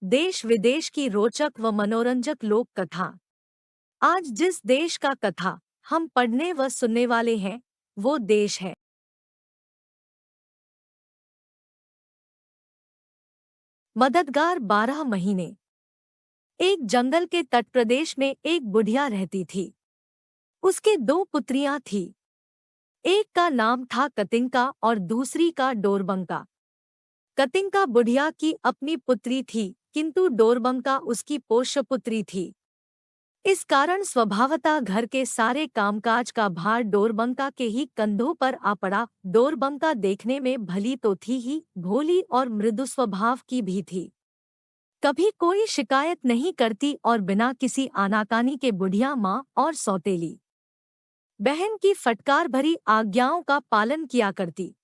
देश विदेश की रोचक व मनोरंजक लोक कथा। आज जिस देश का कथा हम पढ़ने व सुनने वाले हैं, वो देश है मददगार। 12 महीने। एक जंगल के तट प्रदेश में एक बुढ़िया रहती थी। उसके दो पुत्रियां थी। एक का नाम था कतिंका और दूसरी का डोरबंका। कतिंका बुढ़िया की अपनी पुत्री थी, किंतु डोरबंका उसकी पोष्य पुत्री थी। इस कारण स्वभावतः घर के सारे कामकाज का भार डोरबंका के ही कंधों पर आ पड़ा। डोरबंका देखने में भली तो थी ही, भोली और मृदु स्वभाव की भी थी। कभी कोई शिकायत नहीं करती और बिना किसी आनाकानी के बुढ़िया माँ और सौतेली बहन की फटकार भरी आज्ञाओं का पालन किया करती।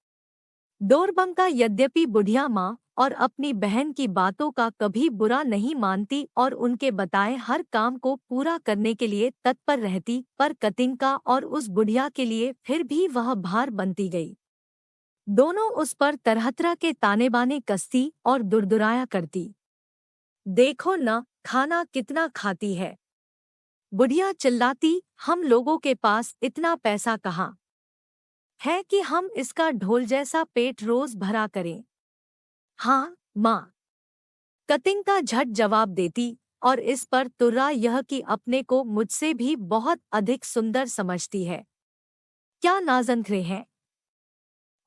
डोरबंका यद्यपि बुढ़िया माँ और अपनी बहन की बातों का कभी बुरा नहीं मानती और उनके बताए हर काम को पूरा करने के लिए तत्पर रहती, पर कतिंका और उस बुढ़िया के लिए फिर भी वह भार बनती गई। दोनों उस पर तरह-तरह के ताने बाने कसती और दुरदुराया करती। देखो न, खाना कितना खाती है। बुढ़िया चिल्लाती, हम लोगों के पास इतना पैसा कहाँ है कि हम इसका ढोल जैसा पेट रोज भरा करें। हाँ माँ, कतिंका झट जवाब देती, और इस पर तुर्रा यह कि अपने को मुझसे भी बहुत अधिक सुंदर समझती है। क्या नाज़नख़रे हैं।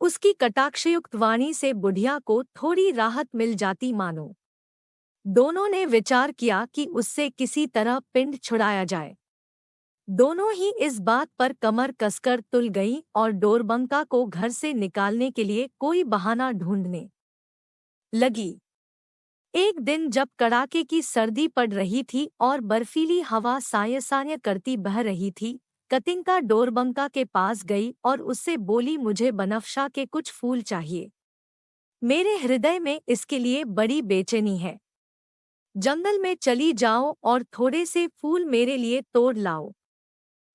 उसकी कटाक्षयुक्त वाणी से बुढ़िया को थोड़ी राहत मिल जाती मानो। दोनों ने विचार किया कि उससे किसी तरह पिंड छुड़ाया जाए। दोनों ही इस बात पर कमर कसकर तुल गईं और डोरबंका को घर से निकालने के लिए कोई बहाना ढूंढने लगी। एक दिन जब कड़ाके की सर्दी पड़ रही थी और बर्फीली हवा साय साय करती बह रही थी, कतिंका डोरबंका के पास गई और उससे बोली, मुझे बनफशा के कुछ फूल चाहिए। मेरे हृदय में इसके लिए बड़ी बेचैनी है। जंगल में चली जाओ और थोड़े से फूल मेरे लिए तोड़ लाओ।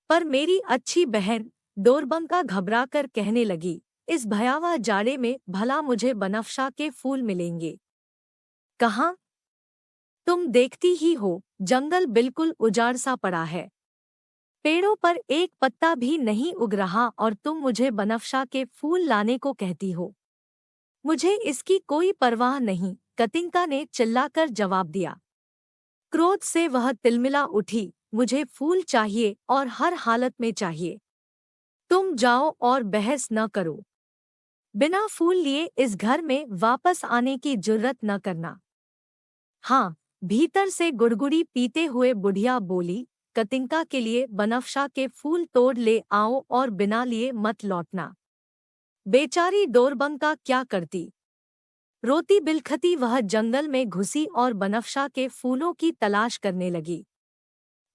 पर मेरी अच्छी बहन डोरबंका घबराकर कहने लगी, इस भयावह जाड़े में भला मुझे बनफशा के फूल मिलेंगे कहाँ। तुम देखती ही हो, जंगल बिल्कुल उजाड़ सा पड़ा है। पेड़ों पर एक पत्ता भी नहीं उग रहा और तुम मुझे बनफशा के फूल लाने को कहती हो। मुझे इसकी कोई परवाह नहीं, कतिंका ने चिल्लाकर जवाब दिया। क्रोध से वह तिलमिला उठी, मुझे फूल चाहिए और हर हालत में चाहिए। तुम जाओ और बहस न करो। बिना फूल लिए इस घर में वापस आने की जुर्रत न करना। हाँ, भीतर से गुड़गुड़ी पीते हुए बुढ़िया बोली, कतिंका के लिए बनफशा के फूल तोड़ ले आओ और बिना लिए मत लौटना। बेचारी डोरबंका क्या करती। रोती बिलखती वह जंगल में घुसी और बनफशा के फूलों की तलाश करने लगी।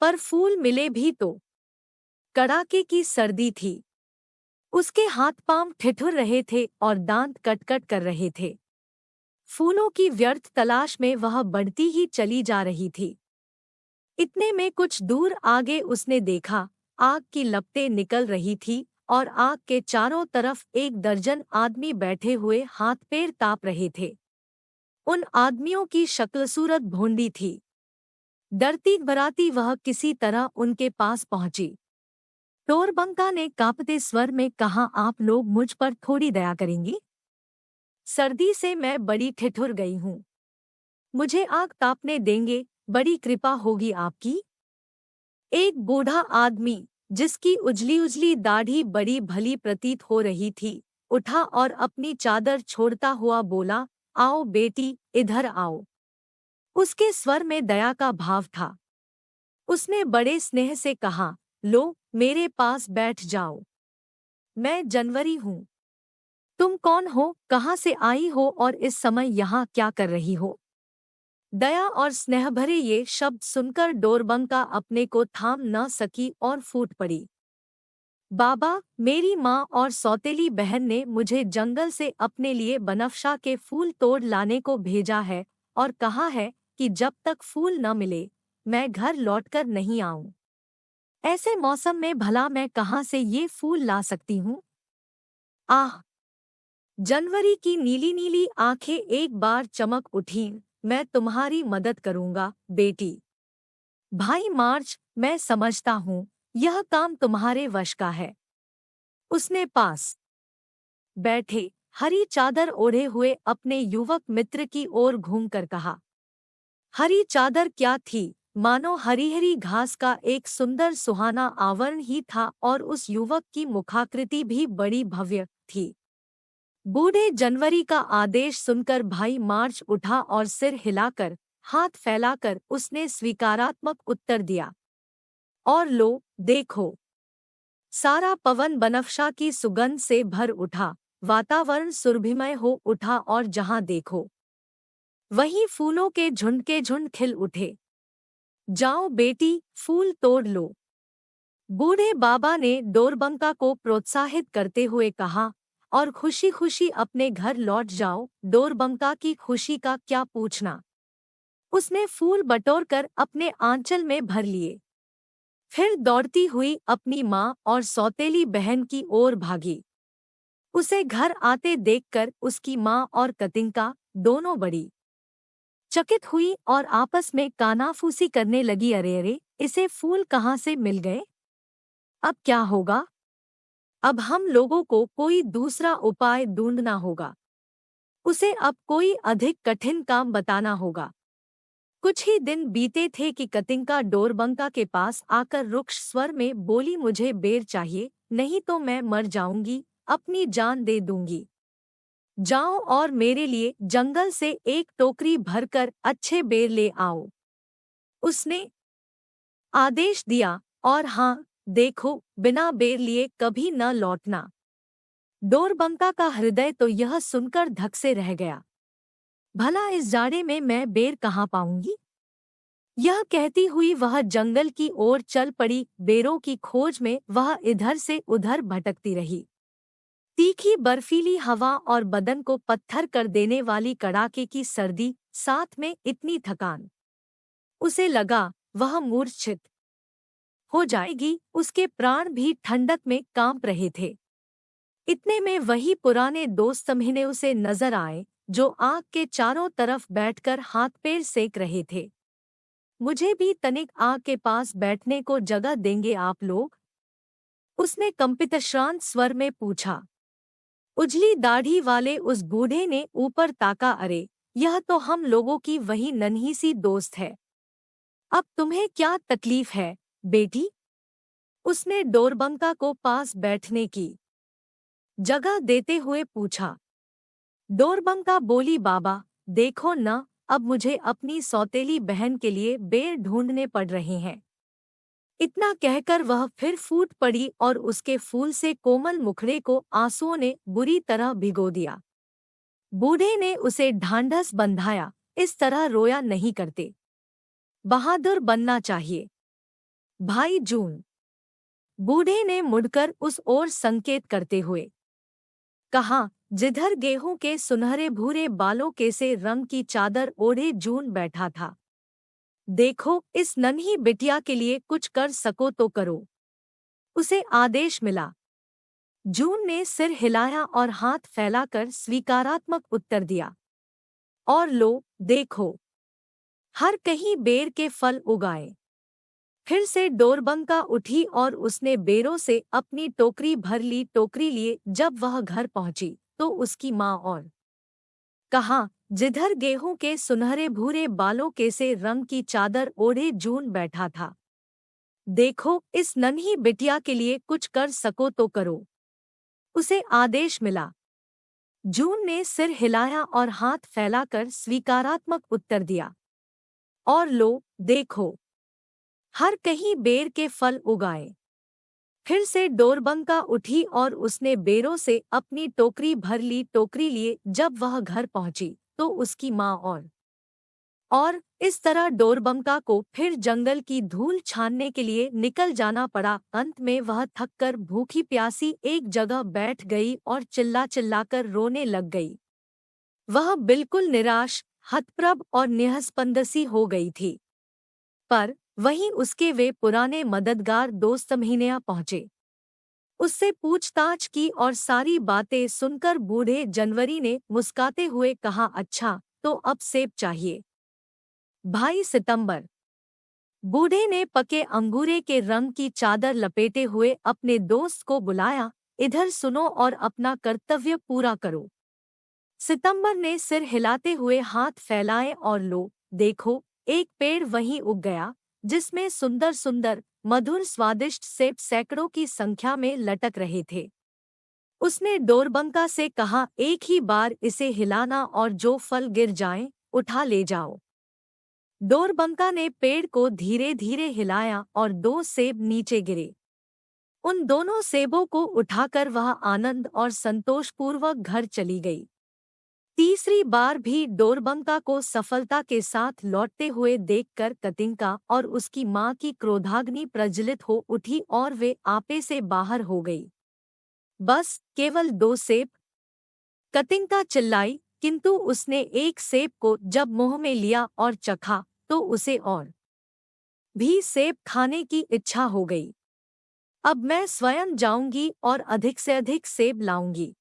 पर फूल मिले भी तो कड़ाके की सर्दी थी। उसके हाथ पांव ठिठुर रहे थे और दांत कटकट कर रहे थे। फूलों की व्यर्थ तलाश में वह बढ़ती ही चली जा रही थी। इतने में कुछ दूर आगे उसने देखा, आग की लपटें निकल रही थी और आग के चारों तरफ 1 दर्जन आदमी बैठे हुए हाथ पैर ताप रहे थे। उन आदमियों की शक्ल सूरत भोंडी थी। डरती घबराती वह किसी तरह उनके पास पहुंची। डोरबंका ने कांपते स्वर में कहा, आप लोग मुझ पर थोड़ी दया करेंगी। सर्दी से मैं बड़ी ठिठुर गई हूँ। मुझे आग तापने देंगे, बड़ी कृपा होगी आपकी। एक बूढ़ा आदमी, जिसकी उजली उजली दाढ़ी बड़ी भली प्रतीत हो रही थी, उठा और अपनी चादर छोड़ता हुआ बोला, आओ बेटी, इधर आओ। उसके स्वर में दया का भाव था। उसने बड़े स्नेह से कहा, लो, मेरे पास बैठ जाओ। मैं जनवरी हूँ। तुम कौन हो, कहाँ से आई हो और इस समय यहाँ क्या कर रही हो। दया और स्नेह भरे ये शब्द सुनकर डोरबंका अपने को थाम न सकी और फूट पड़ी। बाबा, मेरी माँ और सौतेली बहन ने मुझे जंगल से अपने लिए बनफशा के फूल तोड़ लाने को भेजा है और कहा है कि जब तक फूल न मिले, मैं घर लौटकर नहीं आऊं। ऐसे मौसम में भला मैं कहाँ से ये फूल ला सकती हूँ। आह! जनवरी की नीली नीली आंखें एक बार चमक उठीं, मैं तुम्हारी मदद करूंगा, बेटी। भाई मार्च, मैं समझता हूँ यह काम तुम्हारे वश का है। उसने पास बैठे हरी चादर ओढ़े हुए अपने युवक मित्र की ओर घूमकर कहा। हरी चादर क्या थी, मानो हरी हरी घास का एक सुंदर सुहाना आवरण ही था, और उस युवक की मुखाकृति भी बड़ी भव्य थी। बूढ़े जनवरी का आदेश सुनकर भाई मार्च उठा और सिर हिलाकर, हाथ फैलाकर उसने स्वीकारात्मक उत्तर दिया। और लो, देखो, सारा पवन बनफशा की सुगंध से भर उठा, वातावरण सुरभिमय हो उठा, और जहां देखो वहीं फूलों के झुंड खिल उठे। जाओ बेटी, फूल तोड़ लो। बूढ़े बाबा ने डोरबंका को प्रोत्साहित करते हुए कहा, और खुशी खुशी अपने घर लौट जाओ, डोरबंका की खुशी का क्या पूछना। उसने फूल बटोरकर अपने आंचल में भर लिए। फिर दौड़ती हुई अपनी माँ और सौतेली बहन की ओर भागी। उसे घर आते देखकर उसकी माँ और कतिंका दोनों बड़ी चकित हुई और आपस में कानाफूसी करने लगी। अरे अरे, इसे फूल कहाँ से मिल गए? अब क्या होगा? अब हम लोगों को कोई दूसरा उपाय ढूंढना होगा। उसे अब कोई अधिक कठिन काम बताना होगा। कुछ ही दिन बीते थे कि कतिंका डोरबंका के पास आकर रुक्ष स्वर में बोली, मुझे बेर चाहिए, नहीं तो मैं मर जाऊंगी, अपनी जान दे दूंगी। जाओ और मेरे लिए जंगल से एक टोकरी भरकर अच्छे बेर ले आओ। उसने आदेश दिया, और हाँ, देखो, बिना बेर लिए कभी न लौटना। डोरबंका का हृदय तो यह सुनकर धक से रह गया। भला इस जाड़े में मैं बेर कहाँ पाऊंगी? यह कहती हुई वह जंगल की ओर चल पड़ी। बेरों की खोज में वह इधर से उधर भटकती रही। तीखी बर्फीली हवा और बदन को पत्थर कर देने वाली कड़ाके की सर्दी, साथ में इतनी थकान, उसे लगा वह मूर्छित हो जाएगी। उसके प्राण भी ठंडक में कांप रहे थे। इतने में वही पुराने दोस्त समहीने उसे नजर आए, जो आग के चारों तरफ बैठकर हाथ पैर सेक रहे थे। मुझे भी तनिक आग के पास बैठने को जगह देंगे आप लोग? उसने कंपित श्रांत स्वर में पूछा। उजली दाढ़ी वाले उस बूढ़े ने ऊपर ताका। अरे, यह तो हम लोगों की वही नन्ही सी दोस्त है। अब तुम्हें क्या तकलीफ है, बेटी? उसने डोरबंका को पास बैठने की जगह देते हुए पूछा। डोरबंका बोली, बाबा, देखो न, अब मुझे अपनी सौतेली बहन के लिए बेर ढूंढने पड़ रहे हैं। इतना कहकर वह फिर फूट पड़ी और उसके फूल से कोमल मुखड़े को आंसुओं ने बुरी तरह भिगो दिया। बूढ़े ने उसे ढांढस बंधाया, इस तरह रोया नहीं करते, बहादुर बनना चाहिए। भाई जून, बूढ़े ने मुड़कर उस ओर संकेत करते हुए कहा, जिधर गेहूं के सुनहरे भूरे बालों के से रंग की चादर ओढ़े जून बैठा था। देखो, इस नन्ही बिटिया के लिए कुछ कर सको तो करो। उसे आदेश मिला। जून ने सिर हिलाया और हाथ फैलाकर स्वीकारात्मक उत्तर दिया। और लो, देखो, हर कहीं बेर के फल उगाए। फिर से डोरबंका उठी और उसने बेरों से अपनी टोकरी भर ली। टोकरी लिए जब वह घर पहुंची तो उसकी माँ और कहा, जिधर गेहूं के सुनहरे भूरे बालों के से रंग की चादर ओढ़े जून बैठा था। देखो, इस नन्ही बिटिया के लिए कुछ कर सको तो करो। उसे आदेश मिला। जून ने सिर हिलाया और हाथ फैलाकर स्वीकारात्मक उत्तर दिया। और लो, देखो, हर कहीं बेर के फल उगाए। फिर से डोरबंका उठी और उसने बेरों से अपनी टोकरी भर ली। टोकरी लिए जब वह घर पहुंची तो उसकी माँ और इस तरह डोरबंका को फिर जंगल की धूल छानने के लिए निकल जाना पड़ा। अंत में वह थककर भूखी प्यासी एक जगह बैठ गई और चिल्ला चिल्लाकर रोने लग गई। वह बिल्कुल निराश, हतप्रभ और निहस्पंदसी हो गई थी। पर वहीं उसके वे पुराने मददगार दोस्त महीनिया पहुंचे। उससे पूछताछ की और सारी बातें सुनकर बूढ़े जनवरी ने मुस्काते हुए कहा, अच्छा, तो अब सेब चाहिए। भाई सितंबर। बूढ़े ने पके अंगूरे के रंग की चादर लपेटे हुए अपने दोस्त को बुलाया, इधर सुनो और अपना कर्तव्य पूरा करो। सितंबर ने सिर हिलाते हुए हाथ फैलाए और लो, देखो, एक पेड़ वहीं उग गया, जिसमें सुंदर सुंदर मधुर स्वादिष्ट सेब सैकड़ों की संख्या में लटक रहे थे। उसने डोरबंका से कहा, एक ही बार इसे हिलाना और जो फल गिर जाएं, उठा ले जाओ। डोरबंका ने पेड़ को धीरे धीरे हिलाया और 2 सेब नीचे गिरे। उन दोनों सेबों को उठाकर वह आनंद और संतोषपूर्वक घर चली गई। तीसरी बार भी डोरबंका को सफलता के साथ लौटते हुए देखकर कतिंका और उसकी माँ की क्रोधाग्नि प्रज्वलित हो उठी और वे आपे से बाहर हो गई। बस केवल 2 सेब? कतिंका चिल्लाई, किंतु उसने एक सेब को जब मुंह में लिया और चखा तो उसे और भी सेब खाने की इच्छा हो गई। अब मैं स्वयं जाऊंगी और अधिक से अधिक सेब लाऊंगी,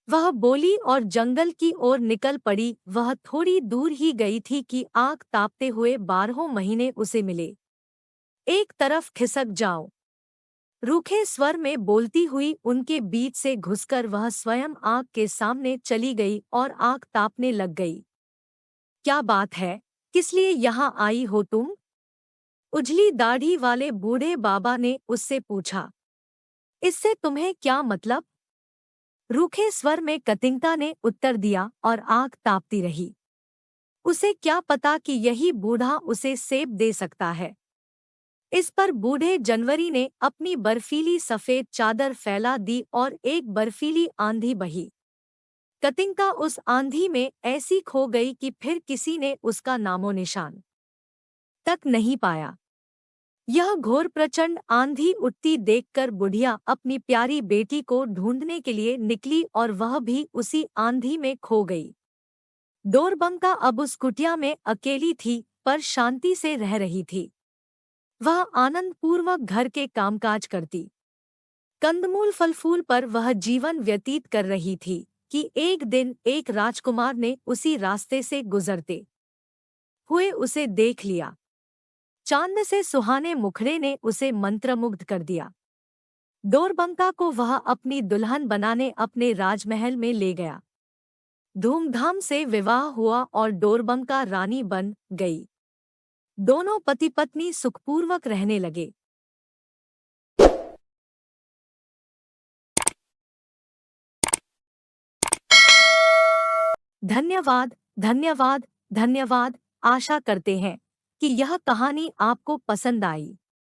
वह बोली और जंगल की ओर निकल पड़ी। वह थोड़ी दूर ही गई थी कि आग तापते हुए 12 महीने उसे मिले। एक तरफ खिसक जाओ, रूखे स्वर में बोलती हुई उनके बीच से घुसकर वह स्वयं आग के सामने चली गई और आग तापने लग गई। क्या बात है, किस लिए यहाँ आई हो तुम? उजली दाढ़ी वाले बूढ़े बाबा ने उससे पूछा। इससे तुम्हें क्या मतलब? रूखे स्वर में कतिंका ने उत्तर दिया और आग तापती रही। उसे क्या पता कि यही बूढ़ा उसे सेब दे सकता है। इस पर बूढ़े जनवरी ने अपनी बर्फीली सफेद चादर फैला दी और एक बर्फीली आंधी बही। कतिंका उस आंधी में ऐसी खो गई कि फिर किसी ने उसका नामो निशान तक नहीं पाया। यह घोर प्रचंड आंधी उठती देखकर बुढ़िया अपनी प्यारी बेटी को ढूंढने के लिए निकली और वह भी उसी आंधी में खो गई। डोरबंका अब उस कुटिया में अकेली थी, पर शांति से रह रही थी। वह आनंदपूर्वक घर के कामकाज करती, कंदमूल फल फूल पर वह जीवन व्यतीत कर रही थी कि एक दिन एक राजकुमार ने उसी रास्ते से गुजरते हुए उसे देख लिया। चांद से सुहाने मुखड़े ने उसे मंत्रमुग्ध कर दिया। डोरबंका को वह अपनी दुल्हन बनाने अपने राजमहल में ले गया। धूमधाम से विवाह हुआ और डोरबंका रानी बन गई। दोनों पति पत्नी सुखपूर्वक रहने लगे। धन्यवाद, धन्यवाद, धन्यवाद। आशा करते हैं कि यह कहानी आपको पसंद आई।